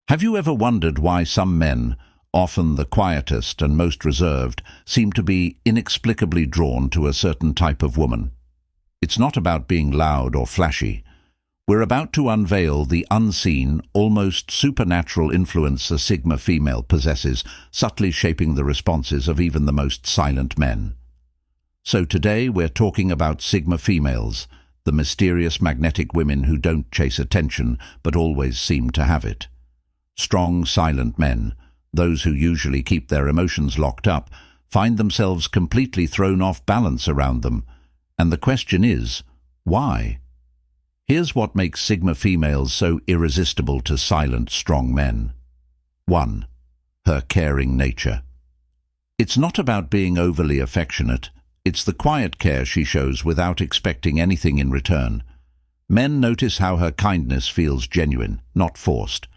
Have you ever wondered why some men, often the quietest and most reserved, seem to be inexplicably drawn to a certain type of woman? It's not about being loud or flashy. We're about to unveil the unseen, almost supernatural influence a Sigma female possesses, subtly shaping the responses of even the most silent men. So today we're talking about Sigma females, the mysterious magnetic women who don't chase attention but always seem to have it. Strong, silent men, those who usually keep their emotions locked up, find themselves completely thrown off balance around them. And the question is, why? Here's what makes Sigma females so irresistible to silent, strong men. 1. Her caring nature. It's not about being overly affectionate. It's the quiet care she shows without expecting anything in return. Men notice how her kindness feels genuine, not forced.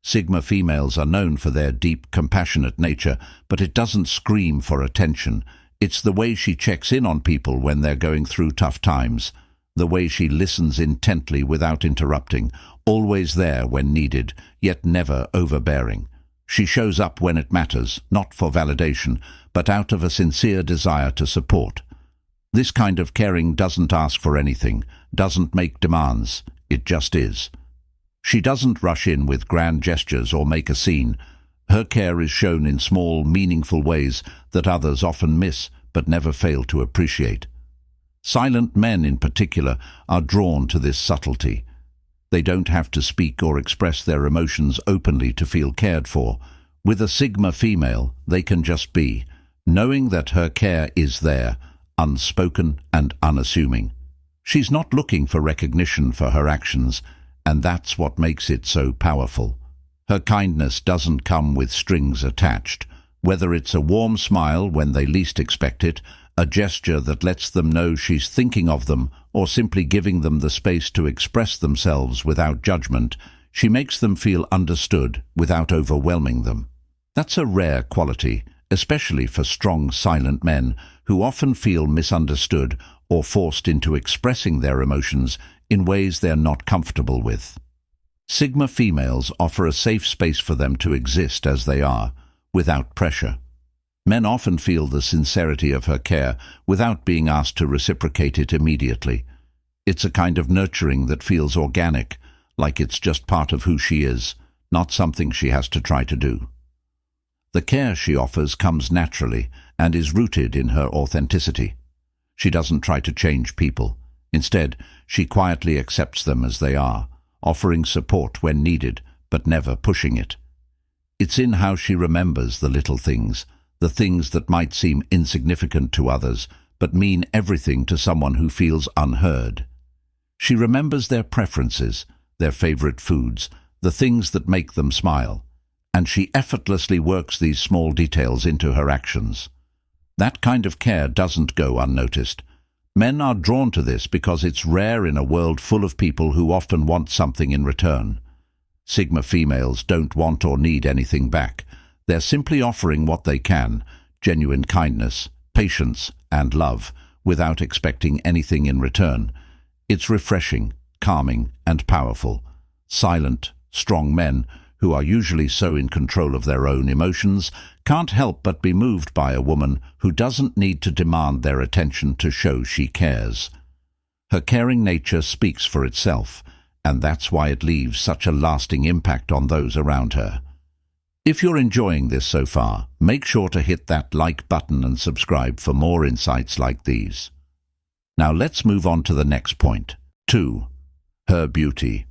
Sigma females are known for their deep, compassionate nature, but it doesn't scream for attention. It's the way she checks in on people when they're going through tough times, the way she listens intently without interrupting, always there when needed, yet never overbearing. She shows up when it matters, not for validation, but out of a sincere desire to support. This kind of caring doesn't ask for anything, doesn't make demands, it just is. She doesn't rush in with grand gestures or make a scene. Her care is shown in small, meaningful ways that others often miss but never fail to appreciate. Silent men in particular are drawn to this subtlety. They don't have to speak or express their emotions openly to feel cared for. With a Sigma female, they can just be, knowing that her care is there, unspoken and unassuming. She's not looking for recognition for her actions, and that's what makes it so powerful. Her kindness doesn't come with strings attached. Whether it's a warm smile when they least expect it, a gesture that lets them know she's thinking of them, or simply giving them the space to express themselves without judgment, she makes them feel understood without overwhelming them. That's a rare quality, especially for strong, silent men who often feel misunderstood or forced into expressing their emotions in ways they're not comfortable with. Sigma females offer a safe space for them to exist as they are, without pressure. Men often feel the sincerity of her care without being asked to reciprocate it immediately. It's a kind of nurturing that feels organic, like it's just part of who she is, not something she has to try to do. The care she offers comes naturally and is rooted in her authenticity. She doesn't try to change people. Instead, she quietly accepts them as they are, offering support when needed, but never pushing it. It's in how she remembers the little things, the things that might seem insignificant to others, but mean everything to someone who feels unheard. She remembers their preferences, their favorite foods, the things that make them smile, and she effortlessly works these small details into her actions. That kind of care doesn't go unnoticed. Men are drawn to this because it's rare in a world full of people who often want something in return. Sigma females don't want or need anything back. They're simply offering what they can, genuine kindness, patience, and love, without expecting anything in return. It's refreshing, calming, and powerful. Silent, strong men, who are usually so in control of their own emotions, can't help but be moved by a woman who doesn't need to demand their attention to show she cares. Her caring nature speaks for itself, and that's why it leaves such a lasting impact on those around her. If you're enjoying this so far, make sure to hit that like button and subscribe for more insights like these. Now let's move on to the next point. 2. Her beauty.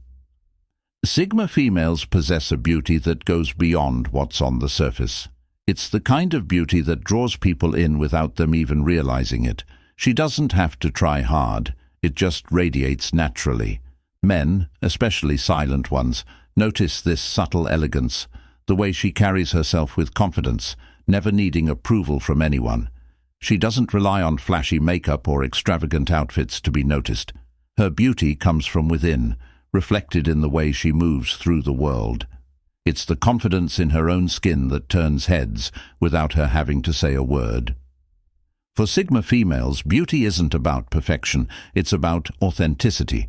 Sigma females possess a beauty that goes beyond what's on the surface. It's the kind of beauty that draws people in without them even realizing it. She doesn't have to try hard. It just radiates naturally. Men, especially silent ones, notice this subtle elegance, the way she carries herself with confidence, never needing approval from anyone. She doesn't rely on flashy makeup or extravagant outfits to be noticed. Her beauty comes from within, reflected in the way she moves through the world. It's the confidence in her own skin that turns heads without her having to say a word. For Sigma females, beauty isn't about perfection, it's about authenticity.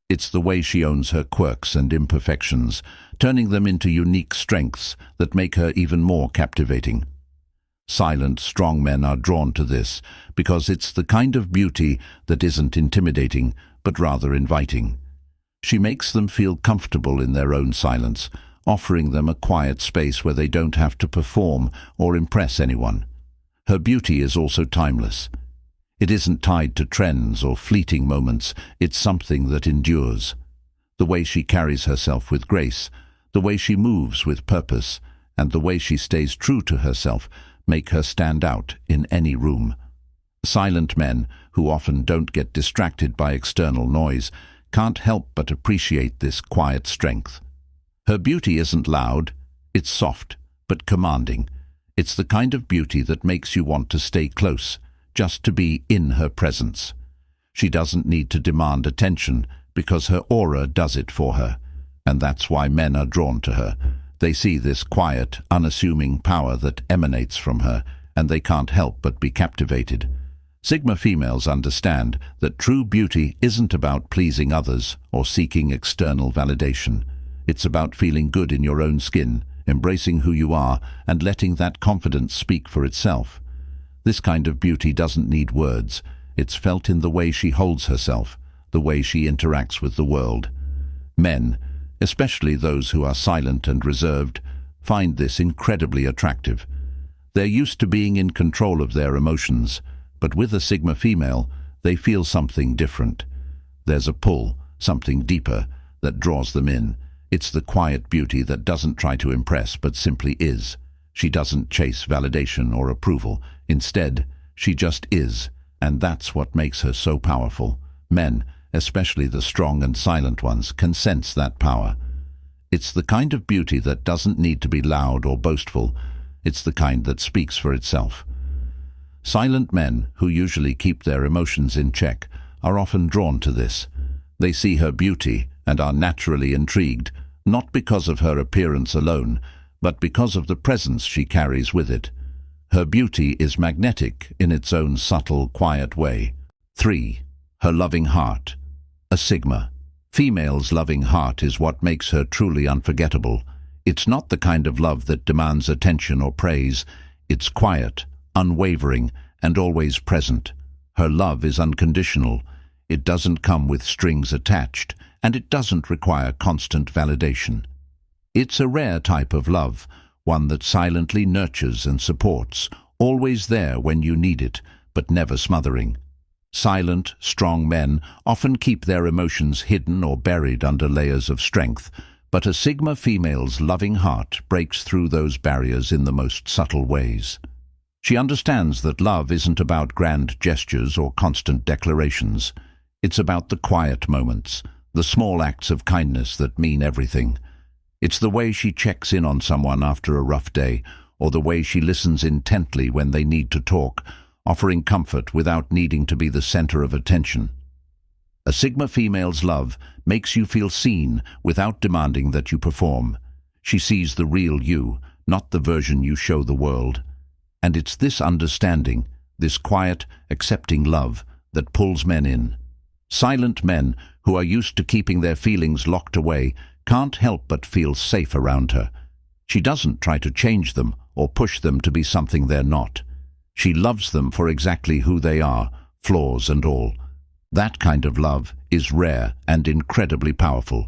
It's the way she owns her quirks and imperfections, turning them into unique strengths that make her even more captivating. Silent, strong men are drawn to this because it's the kind of beauty that isn't intimidating, but rather inviting. She makes them feel comfortable in their own silence, offering them a quiet space where they don't have to perform or impress anyone. Her beauty is also timeless. It isn't tied to trends or fleeting moments, it's something that endures. The way she carries herself with grace, the way she moves with purpose, and the way she stays true to herself make her stand out in any room. Silent men, who often don't get distracted by external noise, can't help but appreciate this quiet strength. Her beauty isn't loud, it's soft, but commanding. It's the kind of beauty that makes you want to stay close, just to be in her presence. She doesn't need to demand attention because her aura does it for her, and that's why men are drawn to her. They see this quiet, unassuming power that emanates from her, and they can't help but be captivated. Sigma females understand that true beauty isn't about pleasing others or seeking external validation. It's about feeling good in your own skin, embracing who you are, and letting that confidence speak for itself. This kind of beauty doesn't need words. It's felt in the way she holds herself, the way she interacts with the world. Men, especially those who are silent and reserved, find this incredibly attractive. They're used to being in control of their emotions, but with a Sigma female, they feel something different. There's a pull, something deeper, that draws them in. It's the quiet beauty that doesn't try to impress but simply is. She doesn't chase validation or approval. Instead, she just is, and that's what makes her so powerful. Men, especially the strong and silent ones, can sense that power. It's the kind of beauty that doesn't need to be loud or boastful. It's the kind that speaks for itself. Silent men, who usually keep their emotions in check, are often drawn to this. They see her beauty and are naturally intrigued, not because of her appearance alone, but because of the presence she carries with it. Her beauty is magnetic in its own subtle, quiet way. 3. Her loving heart. A Sigma female's loving heart is what makes her truly unforgettable. It's not the kind of love that demands attention or praise. It's quiet, unwavering, and always present. Her love is unconditional. It doesn't come with strings attached, and it doesn't require constant validation. It's a rare type of love, one that silently nurtures and supports, always there when you need it, but never smothering. Silent, strong men often keep their emotions hidden or buried under layers of strength, but a Sigma female's loving heart breaks through those barriers in the most subtle ways. She understands that love isn't about grand gestures or constant declarations. It's about the quiet moments, the small acts of kindness that mean everything. It's the way she checks in on someone after a rough day, or the way she listens intently when they need to talk, offering comfort without needing to be the center of attention. A Sigma female's love makes you feel seen without demanding that you perform. She sees the real you, not the version you show the world. And it's this understanding, this quiet, accepting love, that pulls men in. Silent men, who are used to keeping their feelings locked away, can't help but feel safe around her. She doesn't try to change them or push them to be something they're not. She loves them for exactly who they are, flaws and all. That kind of love is rare and incredibly powerful.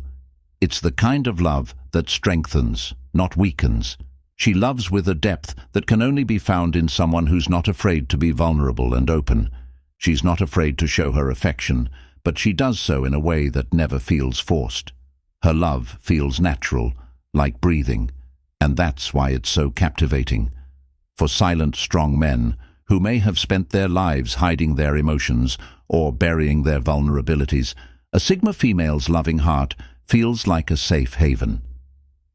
It's the kind of love that strengthens, not weakens. She loves with a depth that can only be found in someone who's not afraid to be vulnerable and open. She's not afraid to show her affection, but she does so in a way that never feels forced. Her love feels natural, like breathing, and that's why it's so captivating. For silent, strong men, who may have spent their lives hiding their emotions or burying their vulnerabilities, a Sigma female's loving heart feels like a safe haven.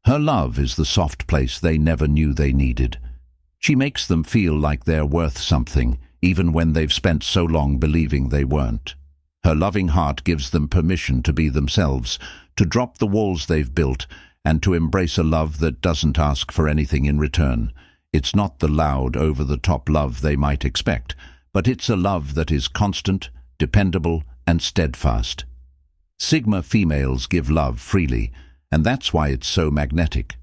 Her love is the soft place they never knew they needed. She makes them feel like they're worth something, even when they've spent so long believing they weren't. Her loving heart gives them permission to be themselves, to drop the walls they've built, and to embrace a love that doesn't ask for anything in return. It's not the loud, over-the-top love they might expect, but it's a love that is constant, dependable, and steadfast. Sigma females give love freely, and that's why it's so magnetic.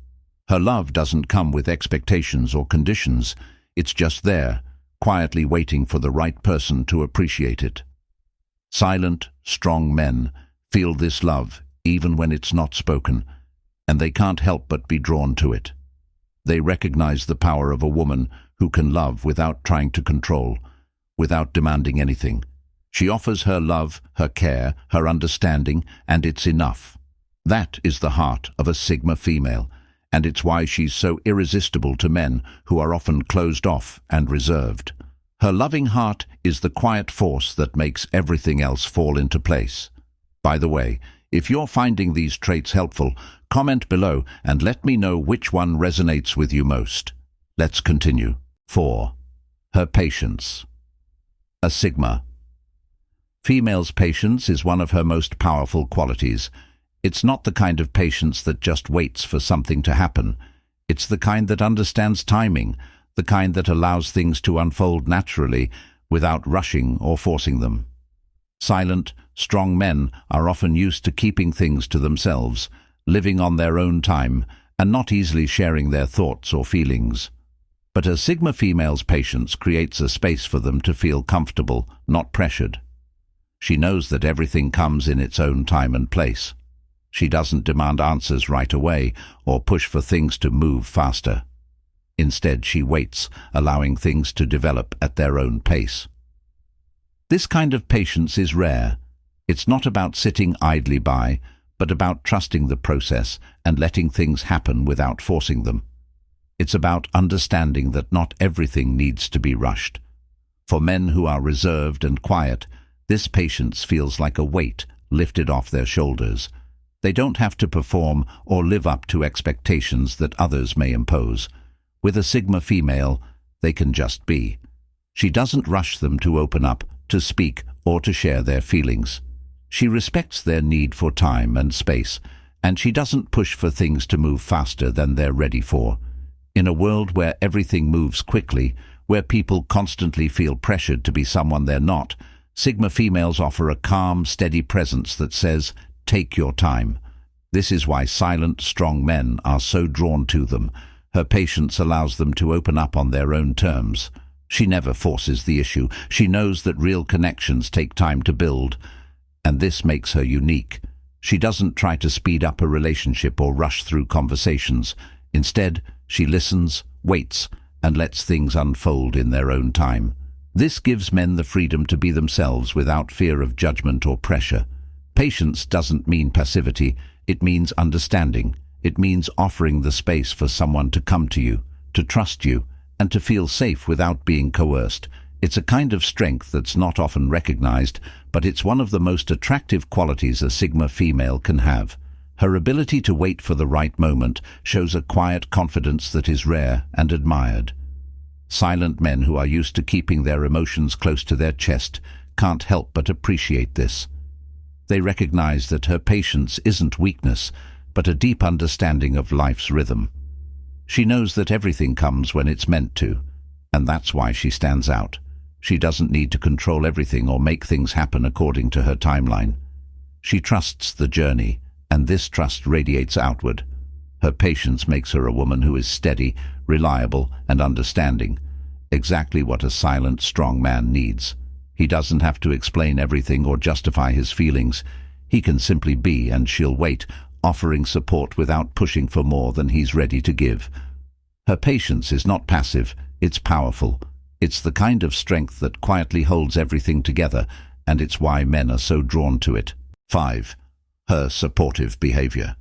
Her love doesn't come with expectations or conditions. It's just there, quietly waiting for the right person to appreciate it. Silent, strong men feel this love even when it's not spoken, and they can't help but be drawn to it. They recognize the power of a woman who can love without trying to control, without demanding anything. She offers her love, her care, her understanding, and it's enough. That is the heart of a Sigma female, and it's why she's so irresistible to men who are often closed off and reserved. Her loving heart is the quiet force that makes everything else fall into place. By the way, if you're finding these traits helpful, comment below and let me know which one resonates with you most. Let's continue. 4. Her patience. A Sigma. Female's patience is one of her most powerful qualities. It's not the kind of patience that just waits for something to happen. It's the kind that understands timing, the kind that allows things to unfold naturally without rushing or forcing them. Silent, strong men are often used to keeping things to themselves, living on their own time, and not easily sharing their thoughts or feelings. But a Sigma female's patience creates a space for them to feel comfortable, not pressured. She knows that everything comes in its own time and place. She doesn't demand answers right away or push for things to move faster. Instead, she waits, allowing things to develop at their own pace. This kind of patience is rare. It's not about sitting idly by, but about trusting the process and letting things happen without forcing them. It's about understanding that not everything needs to be rushed. For men who are reserved and quiet, this patience feels like a weight lifted off their shoulders. They don't have to perform or live up to expectations that others may impose. With a Sigma female, they can just be. She doesn't rush them to open up, to speak, or to share their feelings. She respects their need for time and space, and she doesn't push for things to move faster than they're ready for. In a world where everything moves quickly, where people constantly feel pressured to be someone they're not, Sigma females offer a calm, steady presence that says, "Take your time." This is why silent, strong men are so drawn to them. Her patience allows them to open up on their own terms. She never forces the issue. She knows that real connections take time to build, and this makes her unique. She doesn't try to speed up a relationship or rush through conversations. Instead, she listens, waits, and lets things unfold in their own time. This gives men the freedom to be themselves without fear of judgment or pressure. Patience doesn't mean passivity. It means understanding. It means offering the space for someone to come to you, to trust you, and to feel safe without being coerced. It's a kind of strength that's not often recognized, but it's one of the most attractive qualities a Sigma female can have. Her ability to wait for the right moment shows a quiet confidence that is rare and admired. Silent men who are used to keeping their emotions close to their chest can't help but appreciate this. They recognize that her patience isn't weakness, but a deep understanding of life's rhythm. She knows that everything comes when it's meant to, and that's why she stands out. She doesn't need to control everything or make things happen according to her timeline. She trusts the journey, and this trust radiates outward. Her patience makes her a woman who is steady, reliable, and understanding. Exactly what a silent, strong man needs. He doesn't have to explain everything or justify his feelings. He can simply be, and she'll wait, offering support without pushing for more than he's ready to give. Her patience is not passive, it's powerful. It's the kind of strength that quietly holds everything together, and it's why men are so drawn to it. 5. Her supportive behavior.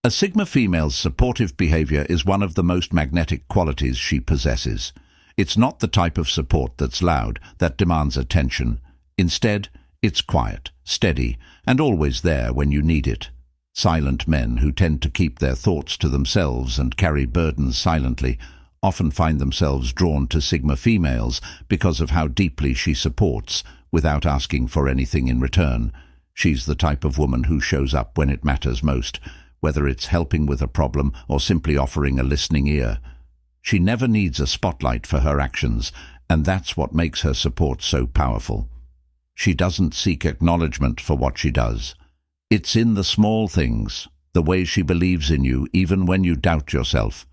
A Sigma female's supportive behavior is one of the most magnetic qualities she possesses. It's not the type of support that's loud, that demands attention. Instead, it's quiet, steady, and always there when you need it. Silent men who tend to keep their thoughts to themselves and carry burdens silently often find themselves drawn to Sigma females because of how deeply she supports without asking for anything in return. She's the type of woman who shows up when it matters most, whether it's helping with a problem or simply offering a listening ear. She never needs a spotlight for her actions, and that's what makes her support so powerful. She doesn't seek acknowledgement for what she does. It's in the small things, the way she believes in you even when you doubt yourself,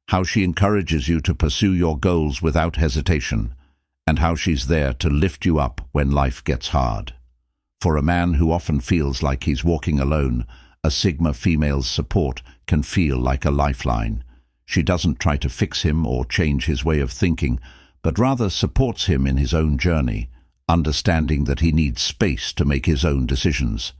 how she encourages you to pursue your goals without hesitation, and how she's there to lift you up when life gets hard. For a man who often feels like he's walking alone, a Sigma female's support can feel like a lifeline. She doesn't try to fix him or change his way of thinking, but rather supports him in his own journey, understanding that he needs space to make his own decisions.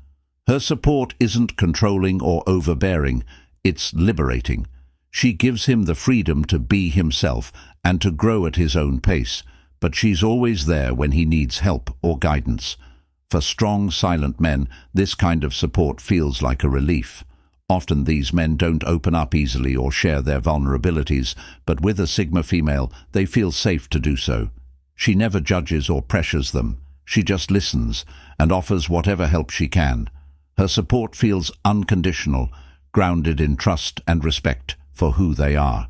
Her support isn't controlling or overbearing, it's liberating. She gives him the freedom to be himself and to grow at his own pace, but she's always there when he needs help or guidance. For strong, silent men, this kind of support feels like a relief. Often these men don't open up easily or share their vulnerabilities, but with a Sigma female, they feel safe to do so. She never judges or pressures them. She just listens and offers whatever help she can. Her support feels unconditional, grounded in trust and respect for who they are.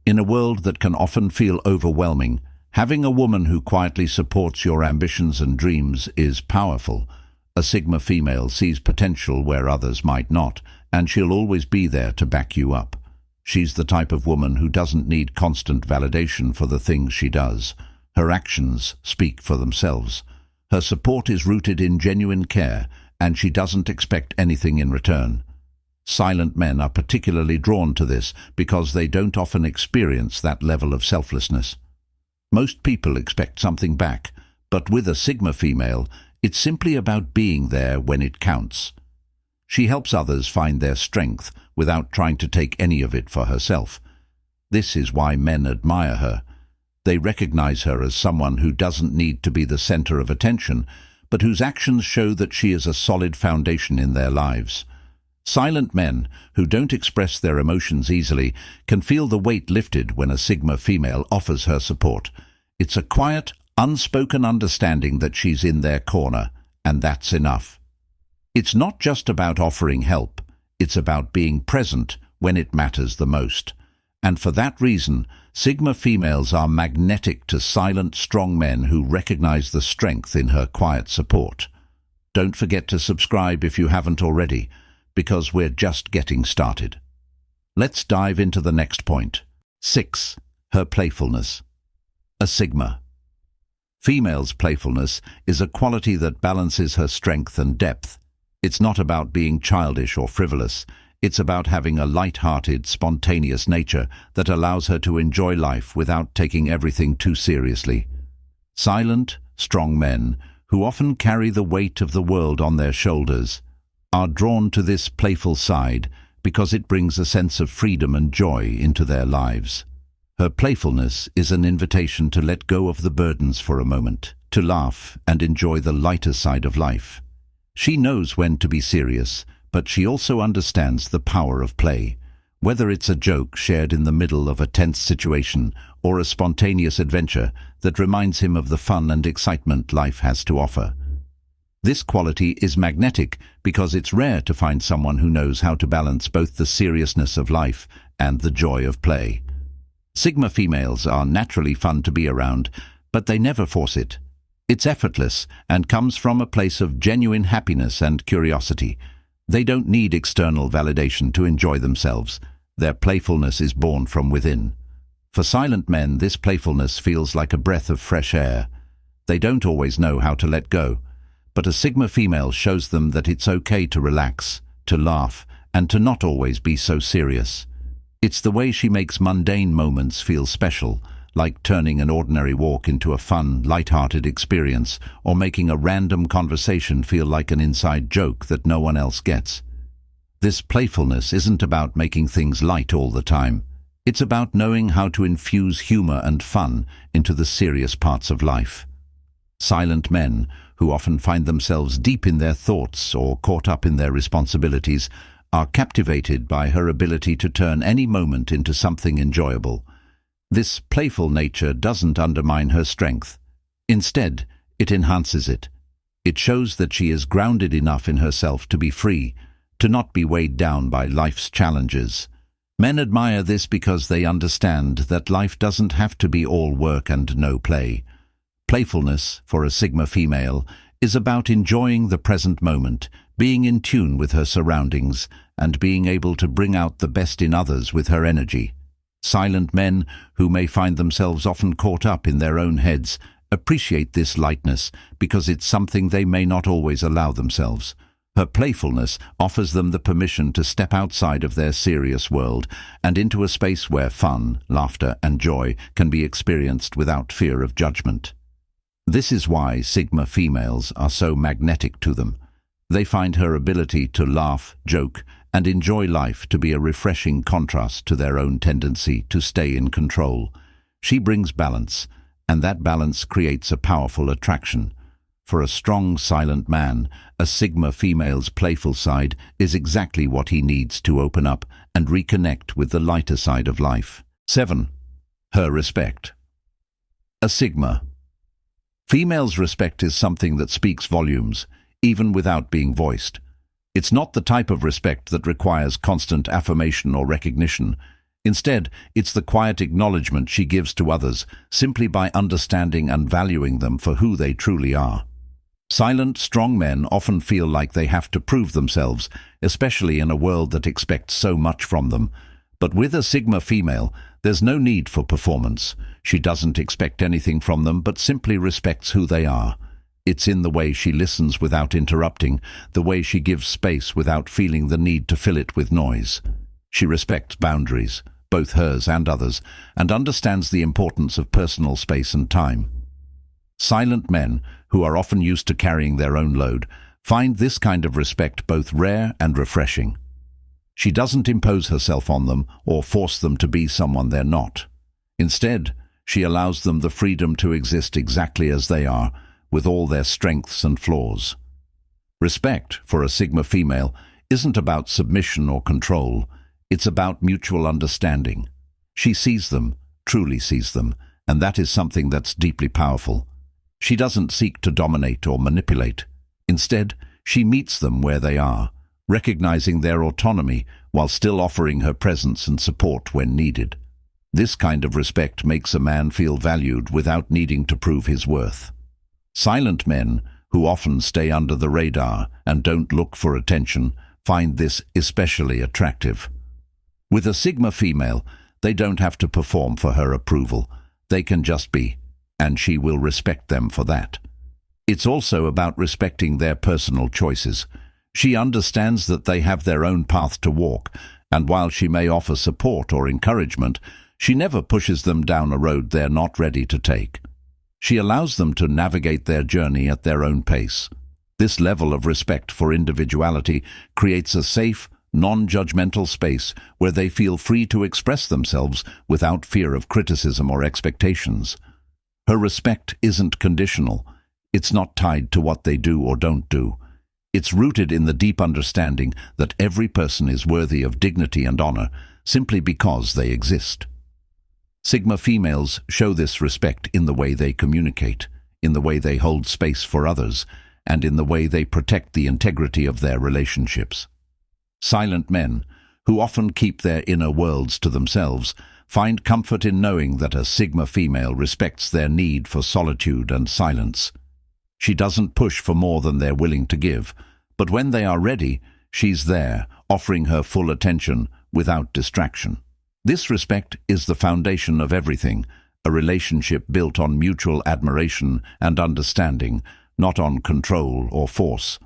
In a world that can often feel overwhelming, having a woman who quietly supports your ambitions and dreams is powerful. A Sigma female sees potential where others might not, and she'll always be there to back you up. She's the type of woman who doesn't need constant validation for the things she does. Her actions speak for themselves. Her support is rooted in genuine care, and she doesn't expect anything in return. Silent men are particularly drawn to this because they don't often experience that level of selflessness. Most people expect something back, but with a Sigma female, it's simply about being there when it counts. She helps others find their strength without trying to take any of it for herself. This is why men admire her. They recognize her as someone who doesn't need to be the center of attention, but whose actions show that she is a solid foundation in their lives. Silent men, who don't express their emotions easily, can feel the weight lifted when a Sigma female offers her support. It's a quiet, unspoken understanding that she's in their corner, and that's enough. It's not just about offering help, it's about being present when it matters the most. And for that reason, Sigma females are magnetic to silent, strong men who recognize the strength in her quiet support. Don't forget to subscribe if you haven't already, because we're just getting started. Let's dive into the next point. 6. Her playfulness. A Sigma female's playfulness is a quality that balances her strength and depth. It's not about being childish or frivolous. It's about having a light-hearted, spontaneous nature that allows her to enjoy life without taking everything too seriously. Silent, strong men, who often carry the weight of the world on their shoulders, are drawn to this playful side because it brings a sense of freedom and joy into their lives. Her playfulness is an invitation to let go of the burdens for a moment, to laugh and enjoy the lighter side of life. She knows when to be serious, but she also understands the power of play. Whether it's a joke shared in the middle of a tense situation or a spontaneous adventure that reminds him of the fun and excitement life has to offer. This quality is magnetic because it's rare to find someone who knows how to balance both the seriousness of life and the joy of play. Sigma females are naturally fun to be around, but they never force it. It's effortless and comes from a place of genuine happiness and curiosity. They don't need external validation to enjoy themselves. Their playfulness is born from within. For silent men, this playfulness feels like a breath of fresh air. They don't always know how to let go, but a Sigma female shows them that it's okay to relax, to laugh, and to not always be so serious. It's the way she makes mundane moments feel special, like turning an ordinary walk into a fun, light-hearted experience, or making a random conversation feel like an inside joke that no one else gets. This playfulness isn't about making things light all the time. It's about knowing how to infuse humor and fun into the serious parts of life. Silent men, who often find themselves deep in their thoughts or caught up in their responsibilities, are captivated by her ability to turn any moment into something enjoyable. This playful nature doesn't undermine her strength. Instead, it enhances it. It shows that she is grounded enough in herself to be free, to not be weighed down by life's challenges. Men admire this because they understand that life doesn't have to be all work and no play. Playfulness, for a Sigma female, is about enjoying the present moment, being in tune with her surroundings and being able to bring out the best in others with her energy. Silent men, who may find themselves often caught up in their own heads, appreciate this lightness because it's something they may not always allow themselves. Her playfulness offers them the permission to step outside of their serious world and into a space where fun, laughter, and joy can be experienced without fear of judgment. This is why Sigma females are so magnetic to them. They find her ability to laugh, joke, and enjoy life to be a refreshing contrast to their own tendency to stay in control. She brings balance, and that balance creates a powerful attraction. For a strong, silent man, a Sigma female's playful side is exactly what he needs to open up and reconnect with the lighter side of life. 7. Her respect. A Sigma. Female's respect is something that speaks volumes, even without being voiced. It's not the type of respect that requires constant affirmation or recognition. Instead, it's the quiet acknowledgement she gives to others simply by understanding and valuing them for who they truly are. Silent, strong men often feel like they have to prove themselves, especially in a world that expects so much from them. But with a Sigma female, there's no need for performance. She doesn't expect anything from them but simply respects who they are. It's in the way she listens without interrupting, the way she gives space without feeling the need to fill it with noise. She respects boundaries, both hers and others, and understands the importance of personal space and time. Silent men, who are often used to carrying their own load, find this kind of respect both rare and refreshing. She doesn't impose herself on them or force them to be someone they're not. Instead, she allows them the freedom to exist exactly as they are, with all their strengths and flaws. Respect, for a Sigma female, isn't about submission or control. It's about mutual understanding. She sees them, truly sees them, and that is something that's deeply powerful. She doesn't seek to dominate or manipulate. Instead, she meets them where they are, recognizing their autonomy while still offering her presence and support when needed. This kind of respect makes a man feel valued without needing to prove his worth. Silent men, who often stay under the radar and don't look for attention, find this especially attractive. With a Sigma female, they don't have to perform for her approval. They can just be, and she will respect them for that. It's also about respecting their personal choices. She understands that they have their own path to walk, and while she may offer support or encouragement, she never pushes them down a road they're not ready to take. She allows them to navigate their journey at their own pace. This level of respect for individuality creates a safe, non-judgmental space where they feel free to express themselves without fear of criticism or expectations. Her respect isn't conditional. It's not tied to what they do or don't do. It's rooted in the deep understanding that every person is worthy of dignity and honor simply because they exist. Sigma females show this respect in the way they communicate, in the way they hold space for others, and in the way they protect the integrity of their relationships. Silent men, who often keep their inner worlds to themselves, find comfort in knowing that a Sigma female respects their need for solitude and silence. She doesn't push for more than they're willing to give, but when they are ready, she's there, offering her full attention without distraction. This respect is the foundation of everything, a relationship built on mutual admiration and understanding, not on control or force.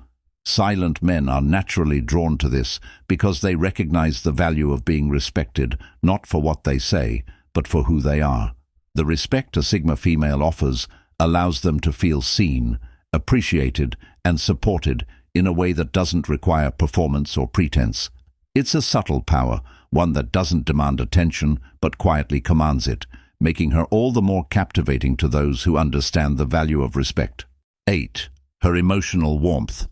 Silent men are naturally drawn to this because they recognize the value of being respected not for what they say, but for who they are. The respect a Sigma female offers allows them to feel seen, appreciated, and supported in a way that doesn't require performance or pretense. It's a subtle power, one that doesn't demand attention but quietly commands it, making her all the more captivating to those who understand the value of respect. 8. Her emotional warmth.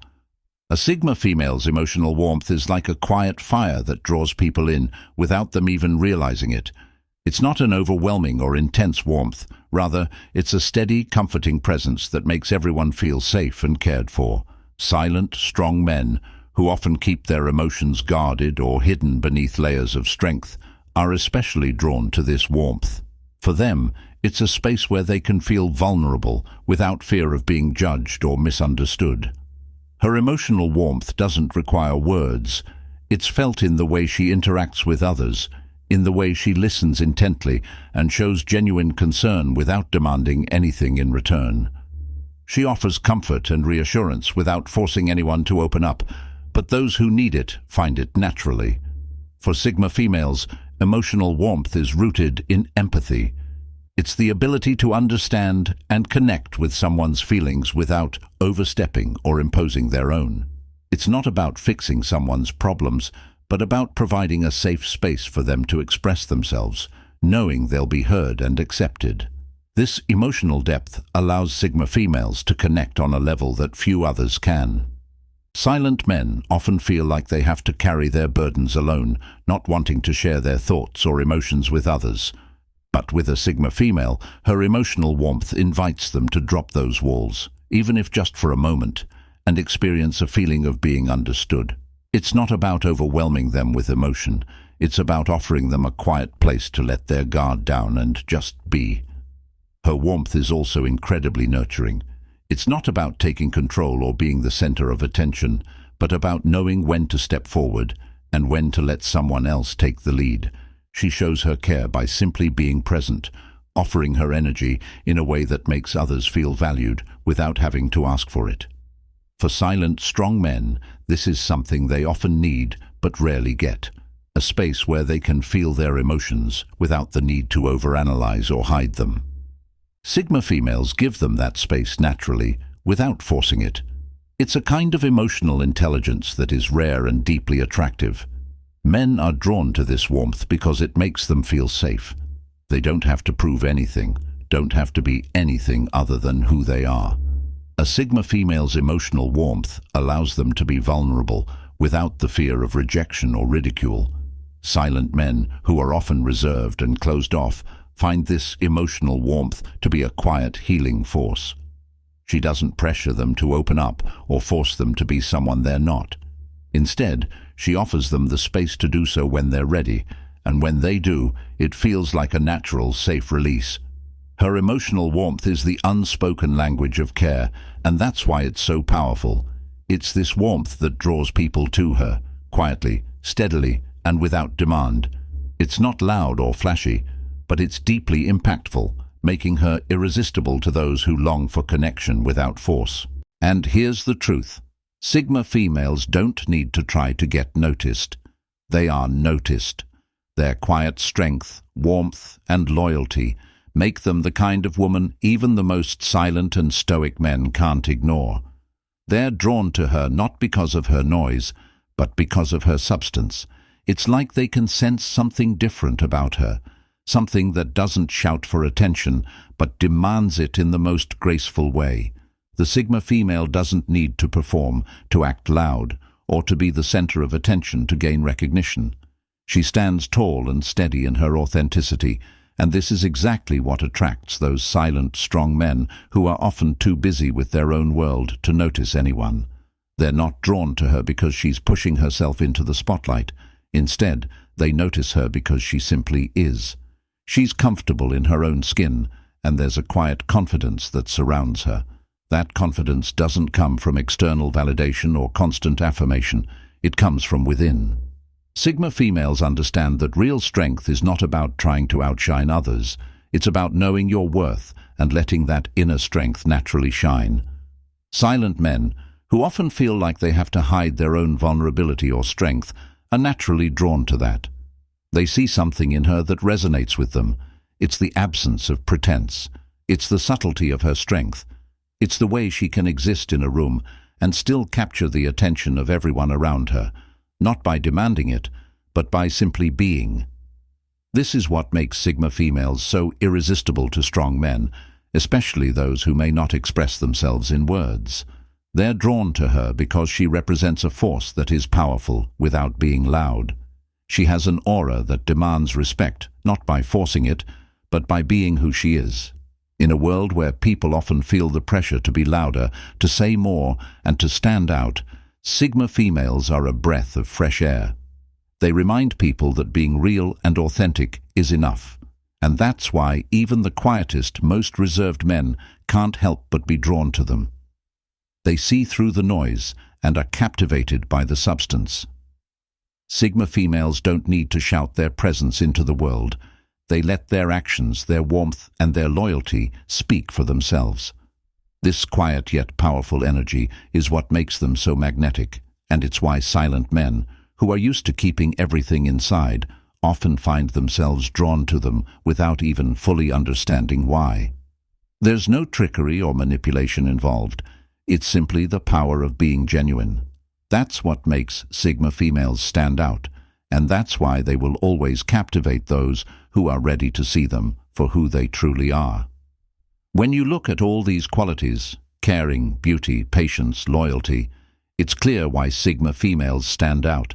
A Sigma female's emotional warmth is like a quiet fire that draws people in without them even realizing it. It's not an overwhelming or intense warmth. Rather, it's a steady, comforting presence that makes everyone feel safe and cared for. Silent, strong men, who often keep their emotions guarded or hidden beneath layers of strength, are especially drawn to this warmth. For them, it's a space where they can feel vulnerable without fear of being judged or misunderstood. Her emotional warmth doesn't require words. It's felt in the way she interacts with others, in the way she listens intently and shows genuine concern without demanding anything in return. She offers comfort and reassurance without forcing anyone to open up, but those who need it find it naturally. For Sigma females, emotional warmth is rooted in empathy. It's the ability to understand and connect with someone's feelings without overstepping or imposing their own. It's not about fixing someone's problems, but about providing a safe space for them to express themselves, knowing they'll be heard and accepted. This emotional depth allows Sigma females to connect on a level that few others can. Silent men often feel like they have to carry their burdens alone, not wanting to share their thoughts or emotions with others. But with a Sigma female, her emotional warmth invites them to drop those walls, even if just for a moment, and experience a feeling of being understood. It's not about overwhelming them with emotion. It's about offering them a quiet place to let their guard down and just be. Her warmth is also incredibly nurturing. It's not about taking control or being the center of attention, but about knowing when to step forward and when to let someone else take the lead. She shows her care by simply being present, offering her energy in a way that makes others feel valued without having to ask for it. For silent, strong men, this is something they often need but rarely get. A space where they can feel their emotions without the need to overanalyze or hide them. Sigma females give them that space naturally, without forcing it. It's a kind of emotional intelligence that is rare and deeply attractive. Men are drawn to this warmth because it makes them feel safe. They don't have to prove anything, don't have to be anything other than who they are. A Sigma female's emotional warmth allows them to be vulnerable without the fear of rejection or ridicule. Silent men, who are often reserved and closed off, find this emotional warmth to be a quiet, healing force. She doesn't pressure them to open up or force them to be someone they're not. Instead, she offers them the space to do so when they're ready, and when they do, it feels like a natural, safe release. Her emotional warmth is the unspoken language of care, and that's why it's so powerful. It's this warmth that draws people to her, quietly, steadily, and without demand. It's not loud or flashy, but it's deeply impactful, making her irresistible to those who long for connection without force. And here's the truth. Sigma females don't need to try to get noticed. They are noticed. Their quiet strength, warmth, and loyalty make them the kind of woman even the most silent and stoic men can't ignore. They're drawn to her not because of her noise, but because of her substance. It's like they can sense something different about her, something that doesn't shout for attention, but demands it in the most graceful way. The Sigma female doesn't need to perform, to act loud, or to be the center of attention to gain recognition. She stands tall and steady in her authenticity, and this is exactly what attracts those silent, strong men who are often too busy with their own world to notice anyone. They're not drawn to her because she's pushing herself into the spotlight. Instead, they notice her because she simply is. She's comfortable in her own skin, and there's a quiet confidence that surrounds her. That confidence doesn't come from external validation or constant affirmation. It comes from within. Sigma females understand that real strength is not about trying to outshine others. It's about knowing your worth and letting that inner strength naturally shine. Silent men, who often feel like they have to hide their own vulnerability or strength, are naturally drawn to that. They see something in her that resonates with them. It's the absence of pretense. It's the subtlety of her strength. It's the way she can exist in a room and still capture the attention of everyone around her, not by demanding it, but by simply being. This is what makes Sigma females so irresistible to strong men, especially those who may not express themselves in words. They're drawn to her because she represents a force that is powerful without being loud. She has an aura that demands respect, not by forcing it, but by being who she is. In a world where people often feel the pressure to be louder, to say more, and to stand out, Sigma females are a breath of fresh air. They remind people that being real and authentic is enough. And that's why even the quietest, most reserved men can't help but be drawn to them. They see through the noise and are captivated by the substance. Sigma females don't need to shout their presence into the world. They let their actions, their warmth, and their loyalty speak for themselves. This quiet yet powerful energy is what makes them so magnetic, and it's why silent men, who are used to keeping everything inside, often find themselves drawn to them without even fully understanding why. There's no trickery or manipulation involved. It's simply the power of being genuine. That's what makes Sigma females stand out, and that's why they will always captivate those who are ready to see them for who they truly are. When you look at all these qualities, caring, beauty, patience, loyalty, it's clear why Sigma females stand out.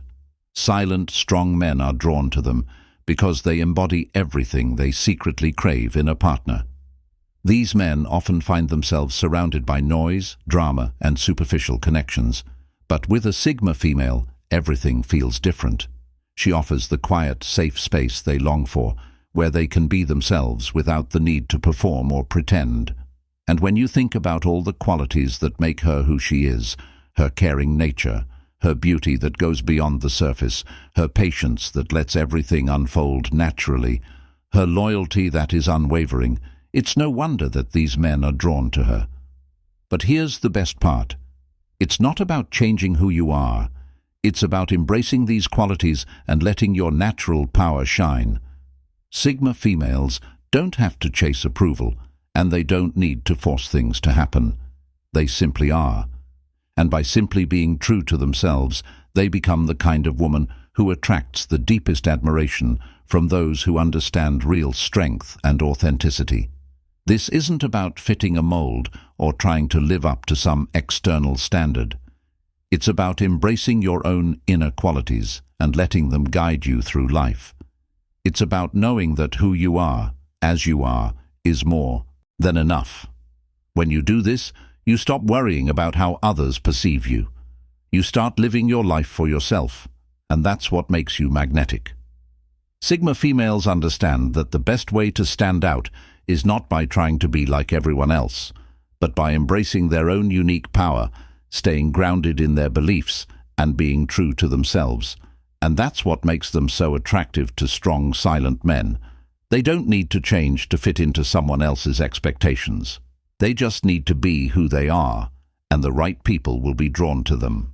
Silent, strong men are drawn to them because they embody everything they secretly crave in a partner. These men often find themselves surrounded by noise, drama, and superficial connections. But with a Sigma female, everything feels different. She offers the quiet, safe space they long for, where they can be themselves without the need to perform or pretend. And when you think about all the qualities that make her who she is, her caring nature, her beauty that goes beyond the surface, her patience that lets everything unfold naturally, her loyalty that is unwavering, it's no wonder that these men are drawn to her. But here's the best part. It's not about changing who you are. It's about embracing these qualities and letting your natural power shine. Sigma females don't have to chase approval, and they don't need to force things to happen. They simply are. And by simply being true to themselves, they become the kind of woman who attracts the deepest admiration from those who understand real strength and authenticity. This isn't about fitting a mold or trying to live up to some external standard. It's about embracing your own inner qualities and letting them guide you through life. It's about knowing that who you are, as you are, is more than enough. When you do this, you stop worrying about how others perceive you. You start living your life for yourself, and that's what makes you magnetic. Sigma females understand that the best way to stand out is not by trying to be like everyone else, but by embracing their own unique power, staying grounded in their beliefs, and being true to themselves. And that's what makes them so attractive to strong, silent men. They don't need to change to fit into someone else's expectations. They just need to be who they are, and the right people will be drawn to them.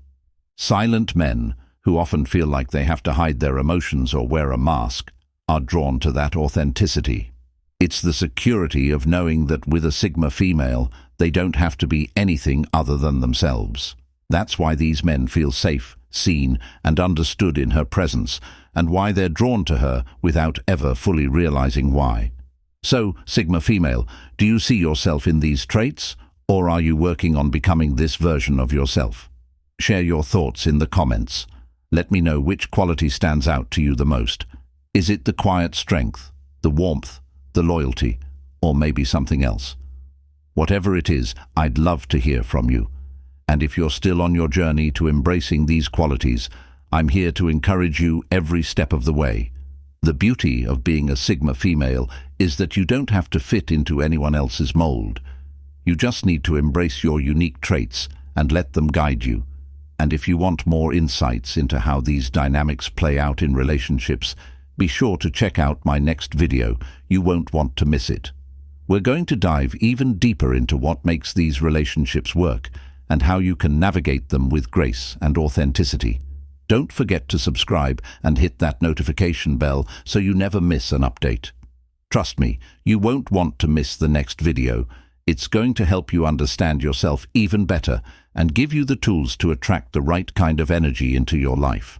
Silent men, who often feel like they have to hide their emotions or wear a mask, are drawn to that authenticity. It's the security of knowing that with a Sigma female, they don't have to be anything other than themselves. That's why these men feel safe, seen, and understood in her presence, and why they're drawn to her without ever fully realizing why. So, Sigma female, do you see yourself in these traits, or are you working on becoming this version of yourself? Share your thoughts in the comments. Let me know which quality stands out to you the most. Is it the quiet strength, the warmth, the loyalty, or maybe something else? Whatever it is, I'd love to hear from you. And if you're still on your journey to embracing these qualities, I'm here to encourage you every step of the way. The beauty of being a Sigma female is that you don't have to fit into anyone else's mold. You just need to embrace your unique traits and let them guide you. And if you want more insights into how these dynamics play out in relationships, be sure to check out my next video. You won't want to miss it. We're going to dive even deeper into what makes these relationships work and how you can navigate them with grace and authenticity. Don't forget to subscribe and hit that notification bell so you never miss an update. Trust me, you won't want to miss the next video. It's going to help you understand yourself even better and give you the tools to attract the right kind of energy into your life.